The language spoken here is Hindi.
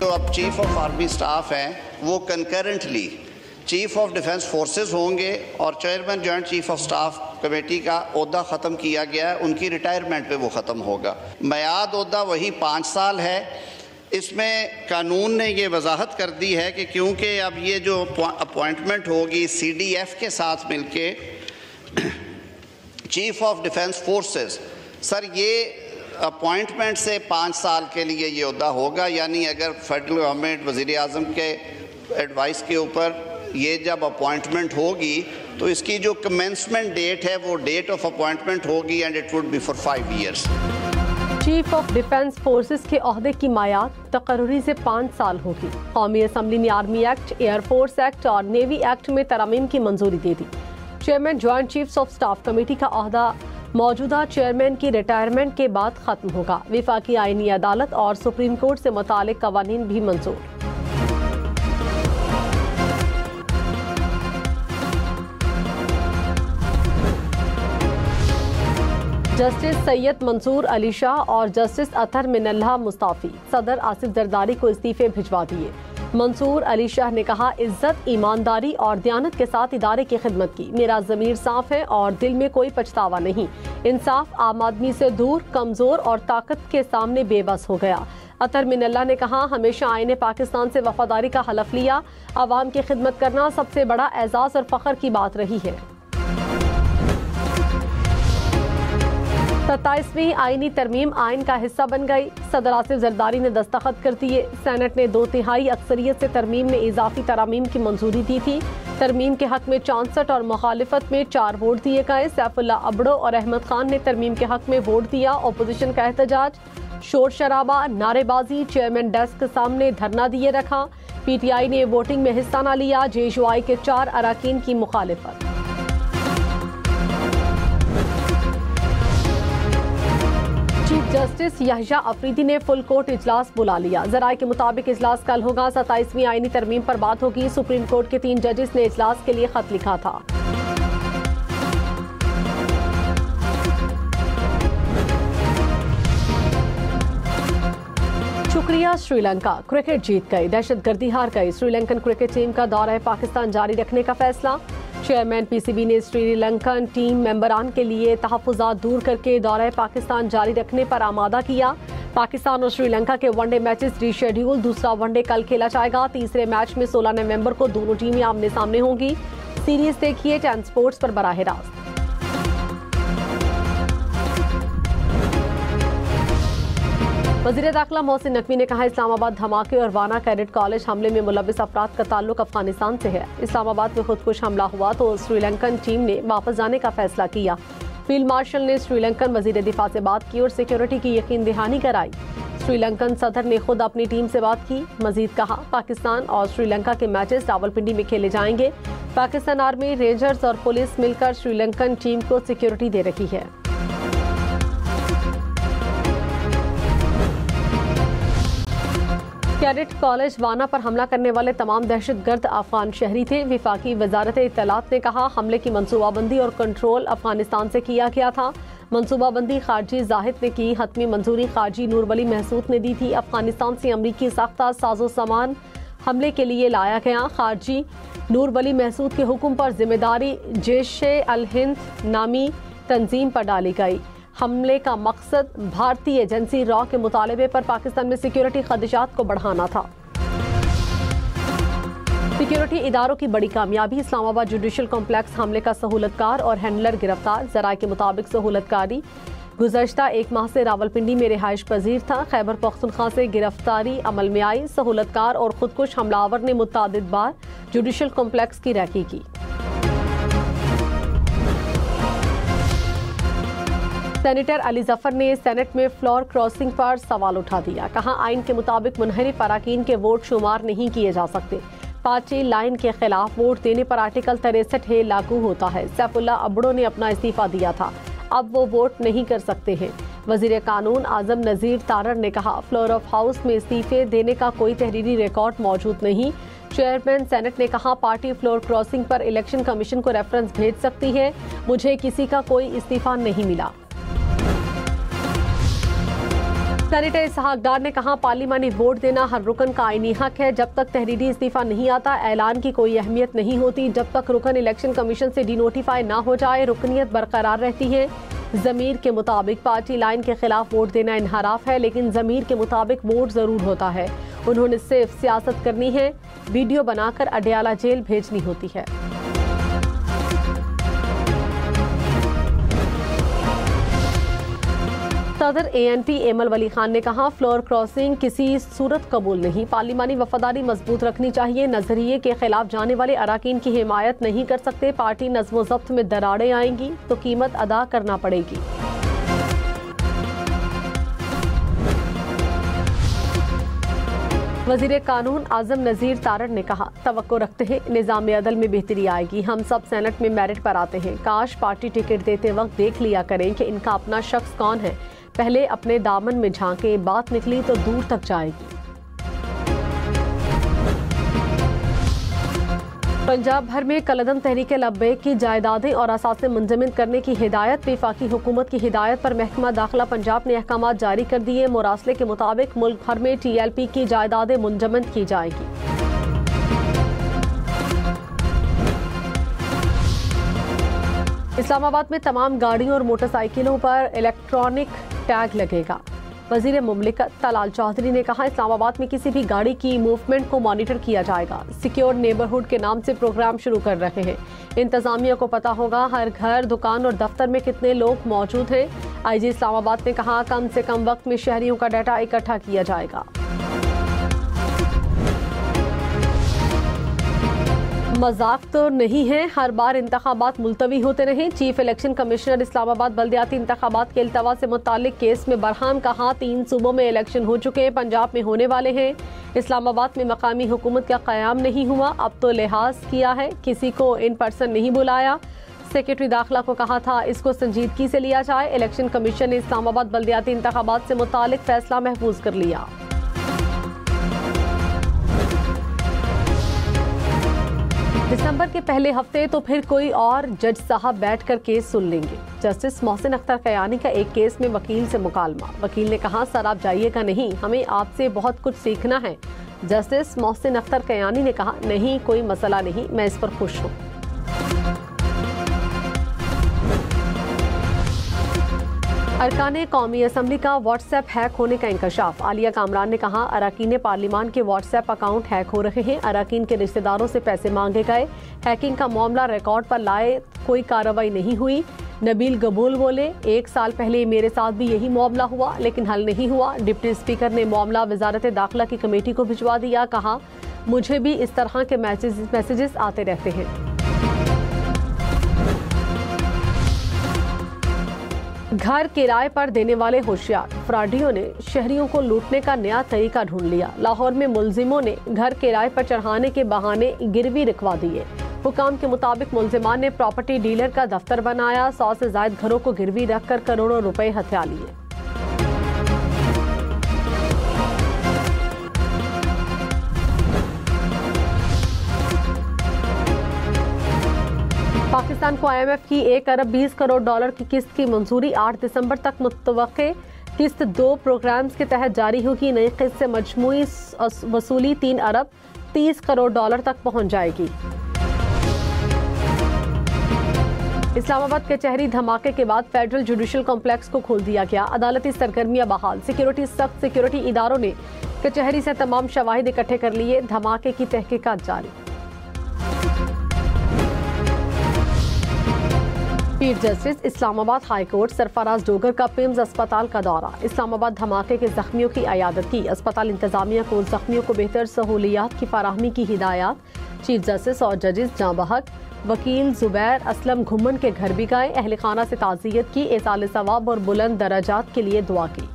तो अब चीफ ऑफ आर्मी स्टाफ हैं वो concurrently chief of defence forces होंगे और chairman joint chief of staff committee का ओहदा ख़त्म किया गया है, उनकी रिटायरमेंट पे वो ख़त्म होगा। मियाद ओहदा वही 5 साल है। इसमें कानून ने ये वजाहत कर दी है कि क्योंकि अब ये जो अपॉइंटमेंट होगी CDF के साथ मिलके chief of defence forces, sir ये अपॉइंटमेंट से 5 साल के लिए ये ओहदा होगा, यानी अगर फेडरल गवर्नमेंट वज़ीर आज़म के एडवाइस के ऊपर ये जब अपॉइंटमेंट होगी तो इसकी जो कमेंसमेंट डेट है वो डेट ऑफ अपॉइंटमेंट होगी and it would be for 5 years. Chief of defence forces के ओहदे की मायाद तकर्री से 5 साल होगी। कौमी असम्बली ने आर्मी एक्ट, एयरफोर्स एक्ट और नेवी एक्ट में तरमीम की मंजूरी दे दी। Chairman joint chiefs of staff committee का ओहदा मौजूदा चेयरमैन की रिटायरमेंट के बाद खत्म होगा। विफाकी आईनी अदालत और सुप्रीम कोर्ट से मुतालिक कवानीन भी मंजूर। जस्टिस सैयद मंसूर अली शाह और जस्टिस अतहर मिनल्लाह मुस्ताफी सदर आसिफ जरदारी को इस्तीफे भिजवा दिए। मंसूर अली शाह ने कहा, इज्जत, ईमानदारी और दयानत के साथ इदारे की खिदमत की। मेरा ज़मीर साफ है और दिल में कोई पछतावा नहीं। इंसाफ आम आदमी से दूर, कमज़ोर और ताकत के सामने बेबस हो गया। अतहर मिनल्लाह ने कहा, हमेशा आईने पाकिस्तान से वफादारी का हलफ लिया। आवाम की खिदमत करना सबसे बड़ा एजाज़ और फ़ख्र की बात रही है। 27वीं आईनी तरमीम आइन का हिस्सा बन गई। सदर आसिफ जरदारी ने दस्तखत कर दिए। सेनेट ने 2/3 अक्सरियत से तरमीम में इजाफी तरामीम की मंजूरी दी थी। तरमीम के हक में 64 और मुखालिफत में 4 वोट दिए गए। सैफुल्ला अबड़ो और अहमद खान ने तरमीम के हक में वोट दिया। अपोजिशन का एहतजाज, शोर शराबा, नारेबाजी, चेयरमैन डेस्क के सामने धरना दिए रखा। PTI ने वोटिंग में हिस्सा न लिया। JUI के 4 अराकीन की मुखालिफत। चीफ जस्टिस यहया अफरीदी ने फुल कोर्ट इजलास बुला लिया। जराये के मुताबिक इजलास कल होगा। 27वीं आईनी तरमीम पर बात होगी। सुप्रीम कोर्ट के 3 जजेस ने इजलास के लिए खत लिखा था। शुक्रिया श्रीलंका, क्रिकेट जीत गई, दहशतगर्दी हार गई। श्रीलंकन क्रिकेट टीम का दौरा पाकिस्तान जारी रखने का फैसला। चेयरमैन PCB ने श्रीलंकन टीम मेंबरान के लिए तहफ़्फ़ुज़ात दूर करके दौरा पाकिस्तान जारी रखने पर आमादा किया। पाकिस्तान और श्रीलंका के वनडे मैचेस रीशेड्यूल। दूसरा वनडे कल खेला जाएगा। तीसरे मैच में 16 नवंबर को दोनों टीमें आमने सामने होंगी। सीरीज देखिए 10 स्पोर्ट्स पर बराह रास्त। वज़ीर दाखिला मोहसिन नकवी ने कहा, इस्लामाबाद धमाके और वाना कैडेट कॉलेज हमले में मुलव्विस अफराद का ताल्लुक अफगानिस्तान से है। इस्लामाबाद में खुदकुश हमला हुआ तो श्रीलंकन टीम ने वापस जाने का फैसला किया। फील्ड मार्शल ने श्रीलंकन वज़ीर दिफा से बात की और सिक्योरिटी की यकीन दहानी कराई। श्रीलंकन सदर ने खुद अपनी टीम से बात की। मजीद कहा, पाकिस्तान और श्रीलंका के मैचेस रावलपिंडी में खेले जाएंगे। पाकिस्तान आर्मी, रेंजर्स और पुलिस मिलकर श्रीलंकन टीम को सिक्योरिटी दे रही है। कैडेट कॉलेज वाना पर हमला करने वाले तमाम दहशतगर्द अफगान शहरी थे। विफाकी वजारत इत्तलात ने कहा, हमले की मंसूबाबंदी और कंट्रोल अफगानिस्तान से किया गया था। मंसूबाबंदी खारजी जाहिद ने की। हतमी मंजूरी खारजी नूर वली महसूद ने दी थी। अफगानिस्तान से अमरीकी साख्ता साजो सामान हमले के लिए लाया गया। खारजी नूर वली महसूद के हुक्म पर जिम्मेदारी जैश-ए-अल-हिंद नामी तंजीम पर डाली गई। हमले का मकसद भारतीय एजेंसी रॉ के मुतालबे पर पाकिस्तान में सिक्योरिटी खदशात को बढ़ाना था। सिक्योरिटी इदारों की बड़ी कामयाबी। इस्लामाबाद जुडिशल कॉम्प्लेक्स हमले का सहूलतकार और हैंडलर गिरफ्तार। जराये के मुताबिक सहूलतकारी गुज़श्ता 1 माह से रावलपिंडी में रिहाइश पजीर था। खैबर पख्तूनख्वा से गिरफ्तारी अमल में आई। सहूलतकार और खुदकुश हमलावर ने मुतअद्दिद बार जुडिशल कॉम्प्लेक्स की रैकी की। सेनेटर अली जफर ने सेनेट में फ्लोर क्रॉसिंग पर सवाल उठा दिया। कहा, आइन के मुताबिक मुनहरिफ अराकीन के वोट शुमार नहीं किए जा सकते। पार्टी लाइन के खिलाफ वोट देने पर आर्टिकल 63 लागू होता है। सैफुल्ला अबड़ो ने अपना इस्तीफा दिया था, अब वो वोट नहीं कर सकते हैं। वजीर कानून आजम नजीर तारर ने कहा, फ्लोर ऑफ हाउस में इस्तीफे देने का कोई तहरीरी रिकॉर्ड मौजूद नहीं। चेयरमैन सेनेट ने कहा, पार्टी फ्लोर क्रॉसिंग पर इलेक्शन कमीशन को रेफरेंस भेज सकती है। मुझे किसी का कोई इस्तीफा नहीं मिला। सेनेटर इसहाक डार ने कहा, पार्लिमानी वोट देना हर रुकन का आईनी हक है। जब तक तहरीरी इस्तीफा नहीं आता, ऐलान की कोई अहमियत नहीं होती। जब तक रुकन इलेक्शन कमीशन से डिनोटिफाई ना हो जाए, रुकनियत बरकरार रहती है। ज़मीर के मुताबिक पार्टी लाइन के खिलाफ वोट देना इनहराफ है, लेकिन ज़मीर के मुताबिक वोट जरूर होता है। उन्होंने सिर्फ सियासत करनी है, वीडियो बनाकर अडयाला जेल भेजनी होती है। सदर ANP एमल वली खान ने कहा, फ्लोर क्रॉसिंग किसी सूरत कबूल नहीं। पार्लिमानी वफादारी मजबूत रखनी चाहिए। नजरिए के खिलाफ जाने वाले अराकीन की हिमायत नहीं कर सकते। पार्टी नज़्म ज़ब्त में दरारें आएंगी तो कीमत अदा करना पड़ेगी। वजीर कानून आजम नज़ीर तारड़ ने कहा, तवक्को रखते हैं निज़ाम अदल में बेहतरी आएगी। हम सब सेनेट में मेरिट पर आते हैं। काश पार्टी टिकट देते वक्त देख लिया करें कि इनका अपना शख्स कौन है। पहले अपने दामन में झांके, बात निकली तो दूर तक जाएगी। पंजाब भर में कलदम तहरीक लब्बैक की जायदादें और असासे मुंजमद करने की हिदायत। वफाकी हुकूमत की हिदायत पर महकमा दाखिला पंजाब ने अहकाम जारी कर दिए। मुरासले के मुताबिक मुल्क भर में TLP की जायदादें मुंजमद की जाएगी। इस्लामाबाद में तमाम गाड़ियों और मोटरसाइकिलों पर इलेक्ट्रॉनिक टैग लगेगा। वजीर मुमलिकत तलाल चौधरी ने कहा, इस्लामाबाद में किसी भी गाड़ी की मूवमेंट को मॉनिटर किया जाएगा। सिक्योर नेबरहुड के नाम से प्रोग्राम शुरू कर रहे हैं। इंतजामिया को पता होगा हर घर, दुकान और दफ्तर में कितने लोग मौजूद हैं। IG इस्लामाबाद ने कहा, कम से कम वक्त में शहरियों का डाटा इकट्ठा किया जाएगा। मजाक तो नहीं है, हर बार इंतखाबात मुलतवी होते रहे। चीफ इलेक्शन कमिश्नर इस्लामाबाद बल्दियाती इंतखाबात के इल्तवा से मुतालिक केस में बरहान कहा, 3 सूबों में इलेक्शन हो चुके हैं, पंजाब में होने वाले हैं। इस्लामाबाद में मकामी हुकूमत का क़याम नहीं हुआ, अब तो लिहाज किया है, किसी को इन पर्सन नहीं बुलाया। सेक्रेटरी दाखिला को कहा था इसको संजीदगी से लिया जाए। इलेक्शन कमीशन ने इस्लामाबाद बल्दियाती इंतखाबात से मुतालिक फैसला महफूज कर लिया। दिसंबर के पहले हफ्ते तो फिर कोई और जज साहब बैठकर केस सुन लेंगे। जस्टिस मोहसिन अख्तर कयानी का एक केस में वकील से मुकालमा। वकील ने कहा, सर आप जाइएगा नहीं, हमें आपसे बहुत कुछ सीखना है। जस्टिस मोहसिन अख्तर कयानी ने कहा, नहीं कोई मसला नहीं, मैं इस पर खुश हूँ। अरकान कौमी असम्बली का व्हाट्सएप हैक होने का इंकशाफ। आलिया कामरान ने कहा, अरकान पार्लिमान के व्हाट्सएप अकाउंट हैक हो रहे हैं। अरकान के रिश्तेदारों से पैसे मांगे गए। हैकिंग का मामला रिकॉर्ड पर लाए, कोई कार्रवाई नहीं हुई। नबील गबूल बोले, 1 साल पहले मेरे साथ भी यही मामला हुआ लेकिन हल नहीं हुआ। डिप्टी स्पीकर ने मामला वजारत दाखिला की कमेटी को भिजवा दिया। कहा, मुझे भी इस तरह के मैसेजेस आते रहते हैं। घर किराए पर देने वाले होशियार फ्रॉडियों ने शहरियों को लूटने का नया तरीका ढूंढ लिया। लाहौर में मुलजिमों ने घर किराए पर चढ़ाने के बहाने गिरवी रखवा दिए। हुकाम के मुताबिक मुलजिमान ने प्रॉपर्टी डीलर का दफ्तर बनाया। 100 से ज्यादा घरों को गिरवी रखकर करोड़ों रुपए हथिया लिए। पाकिस्तान को IMF की 1 अरब 20 करोड़ डॉलर की किस्त की मंजूरी। 8 दिसंबर तक मुतवक्के किस्त 2 प्रोग्राम्स के तहत जारी होगी। नई किस्त से मजमूई वसूली 3 अरब 30 करोड़ डॉलर तक पहुंच जाएगी। इस्लामाबाद कचहरी धमाके के बाद फेडरल जुडिशल कॉम्प्लेक्स को खोल दिया गया। अदालती सरगर्मियां बहाल। सख्त सिक्योरिटी इदारों ने कचहरी से तमाम शवाहिद इकट्ठे कर लिए। धमाके की तहकीकात जारी। Chief justice Islamabad high court Sarfaraz Dogar का पिम्स अस्पताल का दौरा। इस्लामाबाद धमाके के जख्मियों की अयादत की। अस्पताल इंतजामिया को जख्मियों को बेहतर सहूलियात की फराहमी की हिदायत। चीफ जस्टिस और जजेस जाँ बहक। वकील जुबैर असलम घुमन के घर भी गए। अहल खाना से ताज़ियत की। एसाल सवाब और बुलंद दराजात के लिए दुआ की।